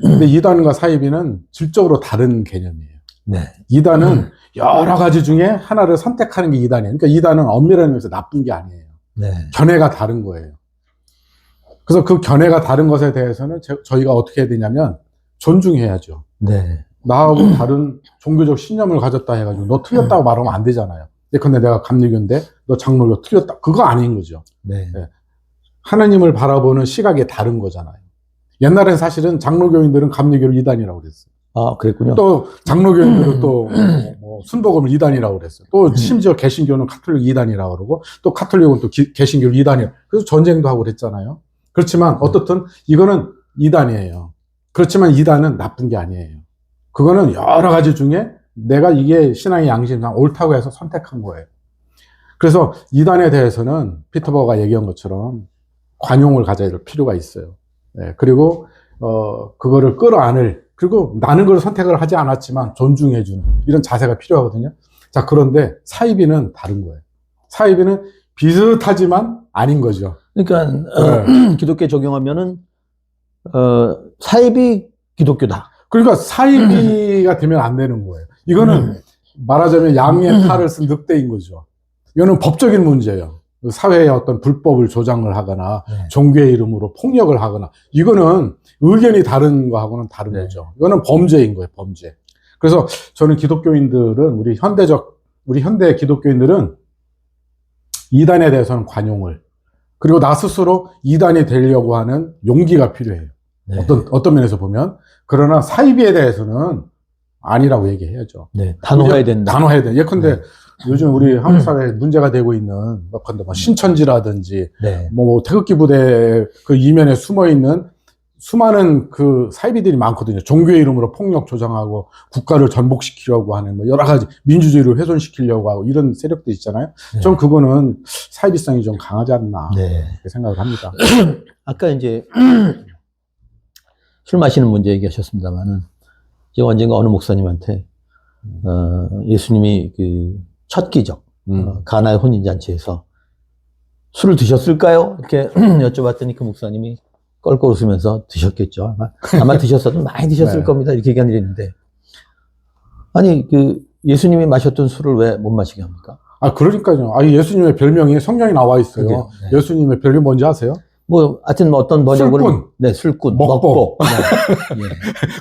근데 이단과 사입이는 질적으로 다른 개념이에요. 네. 이단은 여러 가지 중에 하나를 선택하는 게 이단이에요. 그러니까 이단은 엄밀한 의미에서 나쁜 게 아니에요. 네. 견해가 다른 거예요. 그래서 그 견해가 다른 것에 대해서는 저희가 어떻게 해야 되냐면 존중해야죠. 네. 나하고 다른 종교적 신념을 가졌다 해가지고 너 틀렸다고 말하면 안 되잖아요. 근데 내가 감리교인데 너 장로교 틀렸다, 그거 아닌 거죠. 네. 하나님을 바라보는 시각이 다른 거잖아요. 옛날엔 사실은 장로교인들은 감리교를 이단이라고 그랬어요. 그랬군요. 또 장로교인들은 또 순복음을 이단이라고 그랬어요. 또 심지어 개신교는 카톨릭 이단이라고 그러고, 또 카톨릭은 또 개신교를 이단이라고, 그래서 전쟁도 하고 그랬잖아요. 그렇지만 어떻든 이거는 이단이에요. 그렇지만 이단은 나쁜 게 아니에요. 그거는 여러 가지 중에 내가 이게 신앙의 양심상 옳다고 해서 선택한 거예요. 그래서 이단에 대해서는 피터버가 얘기한 것처럼 관용을 가져야 될 필요가 있어요. 그리고 그거를 끌어안을, 그리고 나는 그걸 선택을 하지 않았지만 존중해주는 이런 자세가 필요하거든요. 자, 그런데 사이비는 다른 거예요. 사이비는 비슷하지만 아닌 거죠. 그러니까 기독교에 적용하면은 사입이 기독교다. 그러니까 사이비가 되면 안 되는 거예요. 이거는 말하자면 양의 탈을 쓴 늑대인 거죠. 이거는 법적인 문제예요. 사회의 어떤 불법을 조장을 하거나 네. 종교의 이름으로 폭력을 하거나 이거는 의견이 다른 거하고는 다른 네. 거죠. 이거는 범죄인 거예요, 범죄. 그래서 저는 기독교인들은 우리 현대 기독교인들은 이단에 대해서는 관용을 그리고 나 스스로 이단이 되려고 하는 용기가 필요해요. 네. 어떤 면에서 보면 그러나 사이비에 대해서는 아니라고 얘기해야죠. 네. 단호해야 된다. 단호해야 돼. 예컨대 네. 요즘 우리 한국 사회에 문제가 되고 있는 예컨대 뭐 신천지라든지 네. 뭐 태극기 부대 그 이면에 숨어 있는 수많은 그 사이비들이 많거든요. 종교의 이름으로 폭력 조장하고 국가를 전복시키려고 하는 뭐 여러 가지 민주주의를 훼손시키려고 하고 이런 세력들 있잖아요. 네. 전 그거는 사이비성이 좀 강하지 않나 네. 그렇게 생각을 합니다. 아까 이제 술 마시는 문제 얘기하셨습니다만은 이제 언젠가 어느 목사님한테 예수님이 그 첫 기적 가나의 혼인잔치에서 술을 드셨을까요? 이렇게 여쭤봤더니 그 목사님이 껄껄 웃으면서 드셨겠죠. 아마 드셨어도 많이 드셨을 네. 겁니다. 이렇게 얘기한 일이 있는데 아니 그 예수님이 마셨던 술을 왜 못 마시게 합니까? 아, 그러니까요. 아, 예수님의 별명이 성경에 나와 있어요. 그러게요. 네. 예수님의 별명 뭔지 아세요? 뭐 하여튼 뭐 어떤 번역으로 술꾼. 네, 술꾼, 먹복. 네. 예.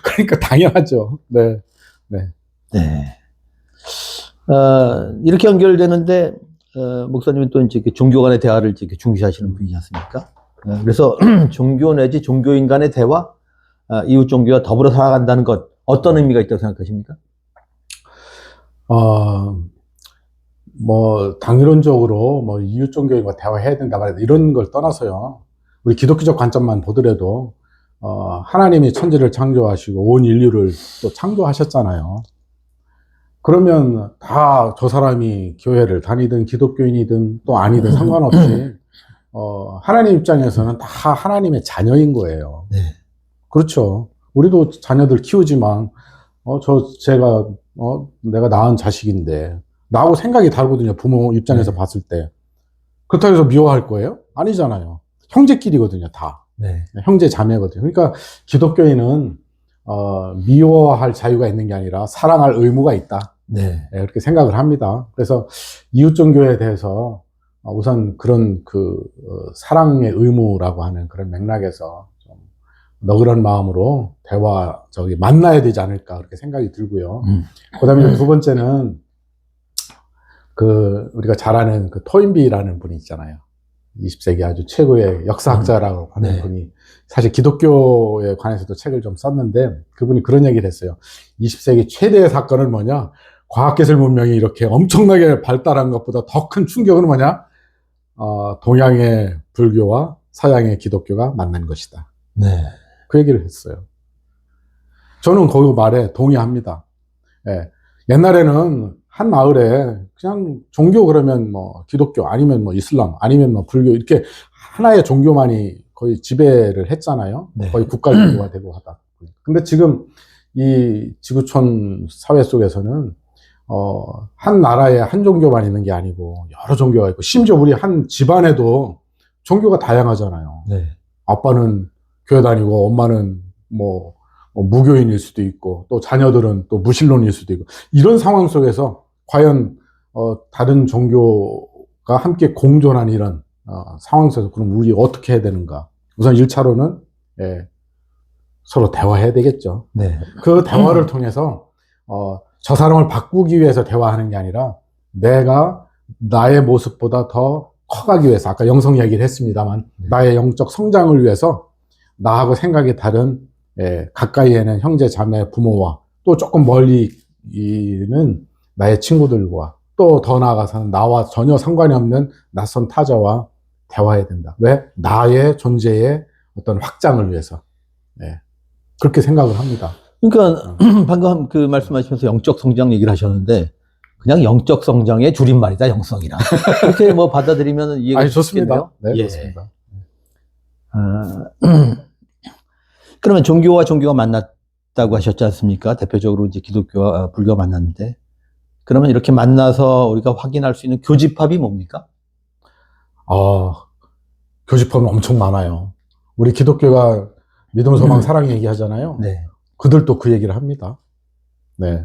그러니까 당연하죠. 네. 네. 이렇게 연결되는데, 목사님은 또 이제 종교 간의 대화를 이렇게 중시하시는 분이지 않습니까? 그래서 종교 내지 종교인 간의 대화, 이웃 종교와 더불어 살아간다는 것, 어떤 의미가 있다고 생각하십니까? 뭐, 당론적으로 뭐 이웃 종교인과 대화해야 된다 말이야. 이런 걸 떠나서요. 우리 기독교적 관점만 보더라도, 하나님이 천지를 창조하시고 온 인류를 또 창조하셨잖아요. 그러면 다 저 사람이 교회를 다니든 기독교인이든 또 아니든 상관없이 하나님 입장에서는 다 하나님의 자녀인 거예요. 네. 그렇죠. 우리도 자녀들 키우지만 제가 내가 낳은 자식인데 나하고 생각이 다르거든요. 부모 입장에서 네. 봤을 때. 그렇다고 해서 미워할 거예요? 아니잖아요. 형제끼리거든요, 다. 네. 형제 자매거든요. 그러니까 기독교인은 미워할 자유가 있는 게 아니라 사랑할 의무가 있다. 네. 네, 그렇게 생각을 합니다. 그래서 이웃 종교에 대해서 우선 그런 사랑의 의무라고 하는 그런 맥락에서 좀 너그러운 마음으로 만나야 되지 않을까 그렇게 생각이 들고요. 그다음에 두 번째는 우리가 잘 아는 그 토인비라는 분이 있잖아요. 20세기 아주 최고의 역사학자라고 하는 네. 분이 사실 기독교에 관해서도 책을 좀 썼는데 그분이 그런 얘기를 했어요. 20세기 최대의 사건은 뭐냐? 과학기술 문명이 이렇게 엄청나게 발달한 것보다 더 큰 충격은 뭐냐? 동양의 불교와 서양의 기독교가 만난 것이다. 네. 그 얘기를 했어요. 저는 그 말에 동의합니다. 예. 옛날에는 한 마을에 그냥 종교 그러면 뭐 기독교 아니면 뭐 이슬람 아니면 뭐 불교 이렇게 하나의 종교만이 거의 지배를 했잖아요. 네. 거의 국가 종교가 되고 하다. 근데 지금 이 지구촌 사회 속에서는 한 나라에 한 종교만 있는 게 아니고 여러 종교가 있고 심지어 우리 한 집안에도 종교가 다양하잖아요. 네. 아빠는 교회 다니고 엄마는 뭐 무교인일 수도 있고 또 자녀들은 또 무신론일 수도 있고 이런 상황 속에서 과연 다른 종교가 함께 공존한 이런 상황 속에서 그럼 우리 어떻게 해야 되는가? 우선 1차로는 서로 대화해야 되겠죠. 네. 그 대화를 통해서 저 사람을 바꾸기 위해서 대화하는 게 아니라 내가 나의 모습보다 더 커가기 위해서 아까 영성 이야기를 했습니다만 나의 영적 성장을 위해서 나하고 생각이 다른 가까이에는 형제 자매 부모와 또 조금 멀리는 나의 친구들과 또 더 나아가서는 나와 전혀 상관이 없는 낯선 타자와 대화해야 된다. 왜? 나의 존재의 어떤 확장을 위해서. 그렇게 생각을 합니다. 그러니까 방금 그 말씀하시면서 영적 성장 얘기를 하셨는데 그냥 영적 성장의 줄임말이다, 영성이라. 그렇게 뭐 받아들이면 이해가 아니, 좋습니다. 쉽겠네요. 네, 예. 좋습니다. 그러면 종교와 종교가 만났다고 하셨지 않습니까? 대표적으로 이제 기독교와 불교가 만났는데 그러면 이렇게 만나서 우리가 확인할 수 있는 교집합이 뭡니까? 교집합은 엄청 많아요. 우리 기독교가 믿음, 소망, 사랑 얘기하잖아요. 네. 그들도 그 얘기를 합니다. 네.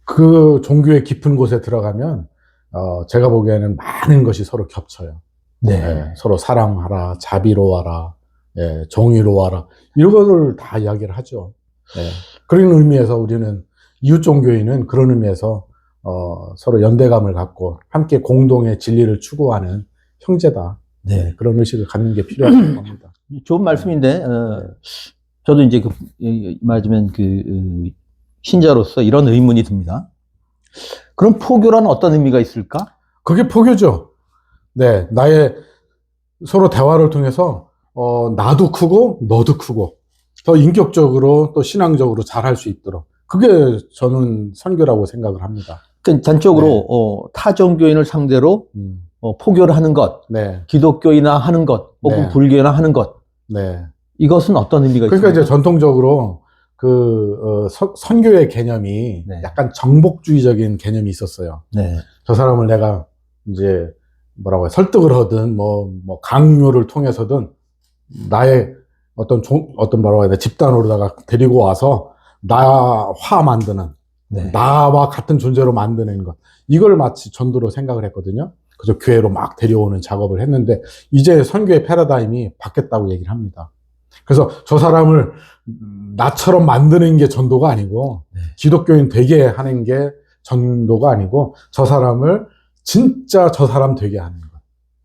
그 종교의 깊은 곳에 들어가면, 제가 보기에는 많은 것이 서로 겹쳐요. 네. 예, 서로 사랑하라, 자비로워라, 예, 정의로워라. 이런 것을 다 이야기를 하죠. 예. 그런 의미에서 우리는 이웃 종교인은 그런 의미에서 서로 연대감을 갖고 함께 공동의 진리를 추구하는 형제다. 네. 네, 그런 의식을 갖는 게 필요하다고 합니다. 좋은 말씀인데, 저도 이제 말하자면 신자로서 이런 의문이 듭니다. 그럼 포교란 어떤 의미가 있을까? 그게 포교죠. 네, 서로 대화를 통해서, 나도 크고, 너도 크고, 더 인격적으로 또 신앙적으로 잘할 수 있도록. 그게 저는 선교라고 생각을 합니다. 그러니까 단적으로, 타 종교인을 상대로, 포교를 하는 것, 네. 기독교이나 하는 것, 혹은 네. 불교나 하는 것. 네. 이것은 어떤 의미가 그러니까 있습니까? 이제 전통적으로 선교의 개념이 네. 약간 정복주의적인 개념이 있었어요. 네. 저 사람을 내가 이제 뭐라고 해, 설득을 하든 뭐 강요를 통해서든 나의 어떤 뭐라고 해야 돼, 집단으로다가 데리고 와서 나화 만드는, 네. 나와 같은 존재로 만드는 것. 이걸 마치 전도로 생각을 했거든요. 그래서 교회로 막 데려오는 작업을 했는데 이제 선교의 패러다임이 바뀌었다고 얘기를 합니다. 그래서 저 사람을 나처럼 만드는 게 전도가 아니고, 네. 기독교인 되게 하는 게 전도가 아니고, 저 사람을 진짜 저 사람 되게 하는 것.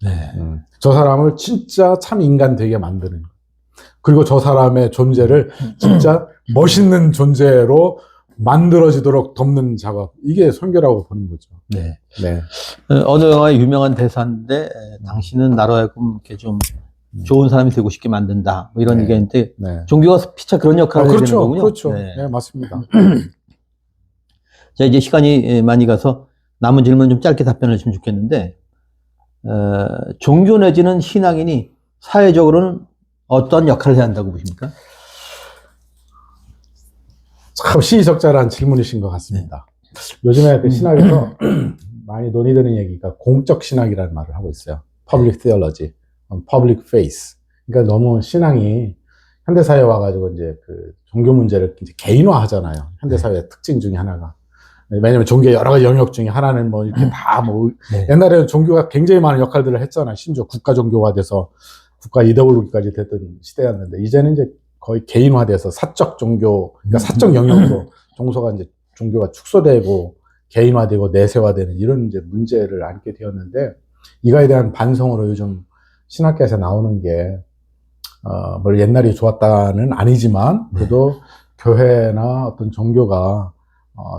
네. 저 사람을 진짜 참 인간 되게 만드는 것. 그리고 저 사람의 존재를 진짜 멋있는 존재로 만들어지도록 돕는 작업. 이게 선교라고 보는 거죠. 네. 네. 어느 영화의 유명한 대사인데, 당신은 나로 하여금 이렇게 좀 좋은 사람이 되고 싶게 만든다. 뭐 이런 네. 얘기인데, 네. 종교가 피차 그런 역할을 해야 되는 그렇죠. 거군요. 그렇죠. 네. 네, 맞습니다. 자, 이제 시간이 많이 가서 남은 질문 좀 짧게 답변을 했으면 좋겠는데, 종교 내지는 신앙인이 사회적으로는 어떤 역할을 해야 한다고 보십니까? 참 시의적절한 질문이신 것 같습니다. 요즘에 그 신학에서 많이 논의되는 얘기가 공적 신학이라는 말을 하고 있어요. Public Theology, Public Faith. 그러니까 너무 신앙이 현대사회에 와가지고 이제 그 종교 문제를 이제 개인화하잖아요. 현대사회의 특징 중에 하나가. 왜냐면 종교의 여러 가지 영역 중에 하나는 뭐 이렇게 다 뭐, 네. 옛날에는 종교가 굉장히 많은 역할들을 했잖아요. 심지어 국가 종교가 돼서 국가 이데올로기까지 됐던 시대였는데, 이제는 이제 거의 개인화돼서 사적 종교, 그러니까 사적 영역으로 종교가 축소되고 개인화되고 내세화되는 이런 이제 문제를 안게 되었는데, 이거에 대한 반성으로 요즘 신학계에서 나오는 게, 뭐 옛날이 좋았다는 아니지만, 그래도 교회나 어떤 종교가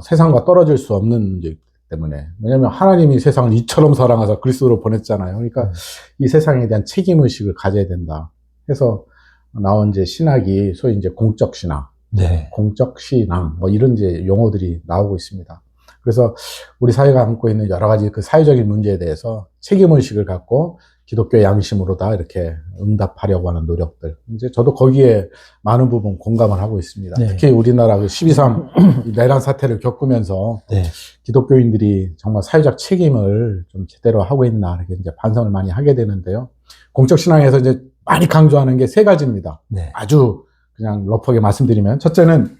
세상과 떨어질 수 없는 문제이기 때문에. 왜냐면 하나님이 세상을 이처럼 사랑하사 그리스도로 보냈잖아요. 그러니까 이 세상에 대한 책임의식을 가져야 된다 해서 나온 이제 신학이 소위 이제 공적 신학, 네. 공적 신앙, 뭐 이런 이제 용어들이 나오고 있습니다. 그래서 우리 사회가 안고 있는 여러 가지 그 사회적인 문제에 대해서 책임의식을 갖고 기독교의 양심으로 다 이렇게 응답하려고 하는 노력들. 이제 저도 거기에 많은 부분 공감을 하고 있습니다. 네. 특히 우리나라 그 12.3 내란 사태를 겪으면서 네. 기독교인들이 정말 사회적 책임을 좀 제대로 하고 있나 이렇게 이제 반성을 많이 하게 되는데요. 공적 신앙에서 이제 많이 강조하는 게 세 가지입니다. 네. 아주 그냥 러프하게 말씀드리면, 첫째는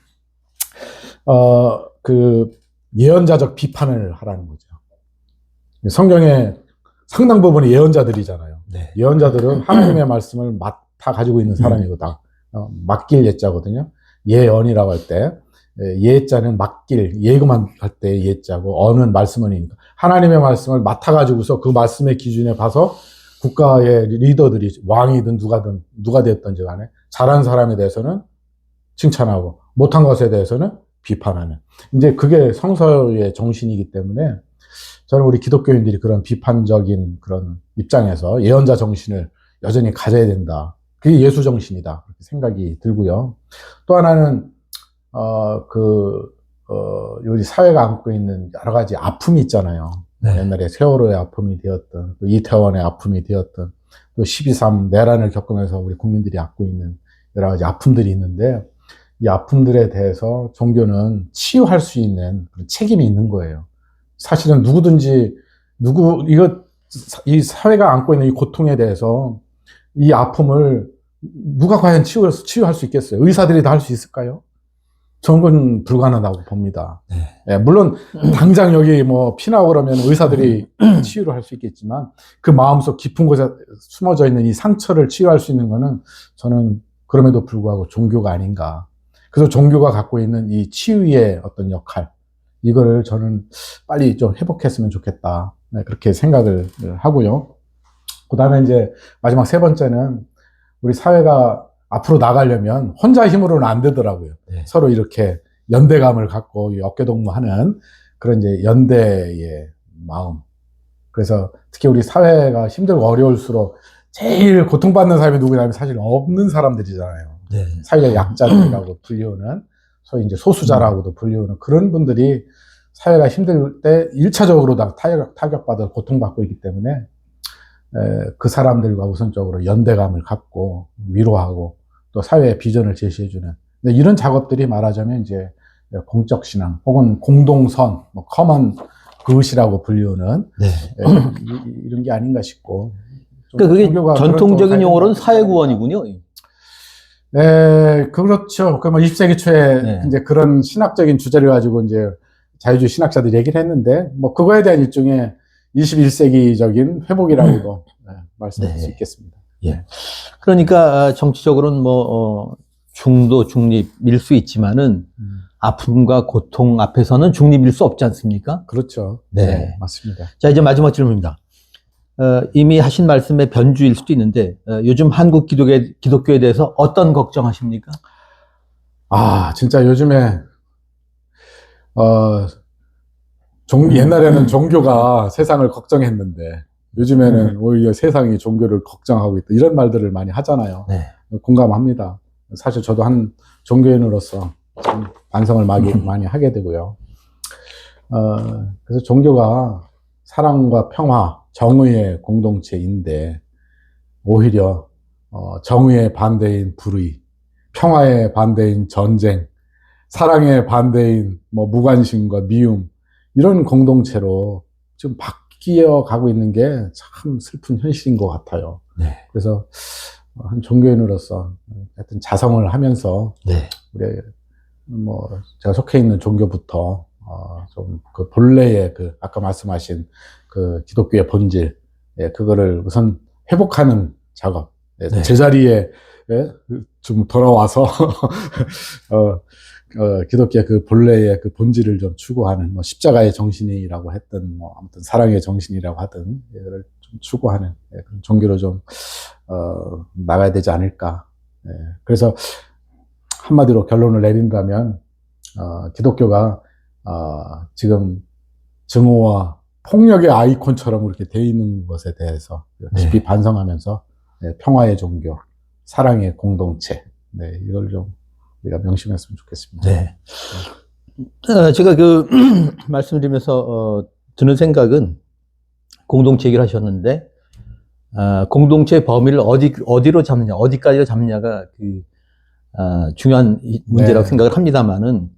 그 예언자적 비판을 하라는 거죠. 성경에 상당 부분이 예언자들이잖아요. 네. 예언자들은 하나님의 말씀을 맡아 가지고 있는 사람이거든. 맡길 예자거든요. 예언이라고 할 때, 예자는 맡길, 예고만 할 때 예자고, 언은 말씀은이니까. 하나님의 말씀을 맡아 가지고서 그 말씀의 기준에 봐서 국가의 리더들이 왕이든 누가 되었던지 간에 잘한 사람에 대해서는 칭찬하고 못한 것에 대해서는 비판하는. 이제 그게 성서의 정신이기 때문에 저는 우리 기독교인들이 그런 비판적인 그런 입장에서 예언자 정신을 여전히 가져야 된다. 그게 예수 정신이다. 그렇게 생각이 들고요. 또 하나는, 우리 사회가 안고 있는 여러 가지 아픔이 있잖아요. 네. 옛날에 세월호의 아픔이 되었던, 또 이태원의 아픔이 되었던, 또 12.3 내란을 겪으면서 우리 국민들이 안고 있는 여러 가지 아픔들이 있는데, 이 아픔들에 대해서 종교는 치유할 수 있는 그런 책임이 있는 거예요. 사실은 이거 이 사회가 안고 있는 이 고통에 대해서 이 아픔을 누가 과연 치유할 수 있겠어요? 의사들이 다 할 수 있을까요? 저는 그건 불가능하다고 봅니다. 네. 예, 물론 당장 여기 뭐 피나고 그러면 의사들이 치유를 할 수 있겠지만 그 마음속 깊은 곳에 숨어져 있는 이 상처를 치유할 수 있는 거는 저는 그럼에도 불구하고 종교가 아닌가. 그래서 종교가 갖고 있는 이 치유의 어떤 역할, 이거를 저는 빨리 좀 회복했으면 좋겠다. 네, 그렇게 생각을 하고요. 그 다음에 이제 마지막 세 번째는 우리 사회가 앞으로 나가려면 혼자 힘으로는 안 되더라고요. 네. 서로 이렇게 연대감을 갖고 어깨동무하는 그런 이제 연대의 마음. 그래서 특히 우리 사회가 힘들고 어려울수록 제일 고통받는 사람이 누구냐면 사실 없는 사람들이잖아요. 네. 사회적 약자들이라고 불리우는, 소위 이제 소수자라고도 불리우는 그런 분들이 사회가 힘들 때 1차적으로 다 타격받아 고통받고 있기 때문에 그 사람들과 우선적으로 연대감을 갖고 위로하고 또 사회의 비전을 제시해주는 이런 작업들이 말하자면 이제 공적 신앙 혹은 공동선, 뭐 커먼 굿이라고 불리우는 네. 이런 게 아닌가 싶고. 그러니까 그게 전통적인 용어로는 사회구원이군요. 네, 그렇죠. 그 뭐 20세기 초에 네. 이제 그런 신학적인 주제를 가지고 이제 자유주의 신학자들이 얘기를 했는데, 뭐 그거에 대한 일종의 21세기적인 회복이라고도 말씀드릴 수 있겠습니다. 예. 그러니까 정치적으로는 뭐 중도 중립일 수 있지만은 아픔과 고통 앞에서는 중립일 수 없지 않습니까? 그렇죠. 네. 네, 맞습니다. 자, 이제 마지막 질문입니다. 이미 하신 말씀의 변주일 수도 있는데 요즘 한국 기독교에 대해서 어떤 걱정하십니까? 아, 진짜 요즘에 옛날에는 종교가 세상을 걱정했는데 요즘에는 오히려 세상이 종교를 걱정하고 있다. 이런 말들을 많이 하잖아요. 네. 공감합니다. 사실 저도 한 종교인으로서 반성을 많이 하게 되고요. 그래서 종교가 사랑과 평화, 정의의 공동체인데 오히려 정의의 반대인 불의, 평화의 반대인 전쟁, 사랑의 반대인 뭐 무관심과 미움, 이런 공동체로 지금 바뀌어 가고 있는 게 참 슬픈 현실인 것 같아요. 네. 그래서 한 종교인으로서 하여튼 자성을 하면서 네. 우리 뭐 제가 속해 있는 종교부터 좀 그 본래의 그 아까 말씀하신 그 기독교의 본질, 그거를 우선 회복하는 작업, 네. 제자리에 좀 돌아와서 기독교의 그 본래의 그 본질을 좀 추구하는, 뭐 십자가의 정신이라고 했든, 뭐 아무튼 사랑의 정신이라고 하든, 이거를 좀 추구하는 그런 종교로 좀 나가야 되지 않을까. 그래서 한마디로 결론을 내린다면 기독교가 지금 증오와 폭력의 아이콘처럼 그렇게 돼 있는 것에 대해서 깊이 반성하면서 평화의 종교, 사랑의 공동체, 이걸 좀 우리가 명심했으면 좋겠습니다. 네. 제가 말씀드리면서 드는 생각은 공동체 얘기를 하셨는데 공동체의 범위를 어디로 잡느냐, 어디까지 잡느냐가 중요한 문제라고 생각을 합니다만은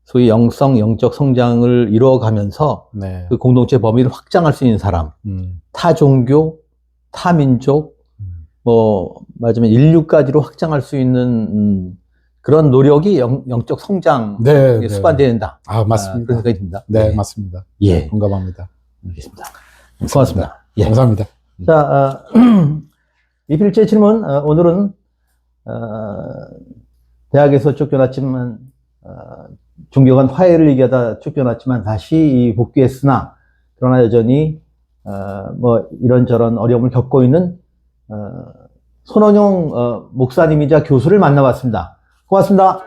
소위 영적 성장을 이루어가면서 그 공동체 범위를 확장할 수 있는 사람, 타 종교, 타 민족, 뭐 말하자면 인류까지로 확장할 수 있는 그런 노력이 영적 성장에 수반되어야 된다. 맞습니다. 그런 생각이 듭니다. 네, 맞습니다. 예. 공감합니다. 알겠습니다. 고맙습니다. 예. 감사합니다. 자, 이 필제 질문, 오늘은, 대학에서 쫓겨났지만, 종교간 화해를 얘기하다 쫓겨났지만 다시 복귀했으나, 그러나 여전히, 뭐, 이런저런 어려움을 겪고 있는, 손원용 목사님이자 교수를 만나봤습니다. 고맙습니다.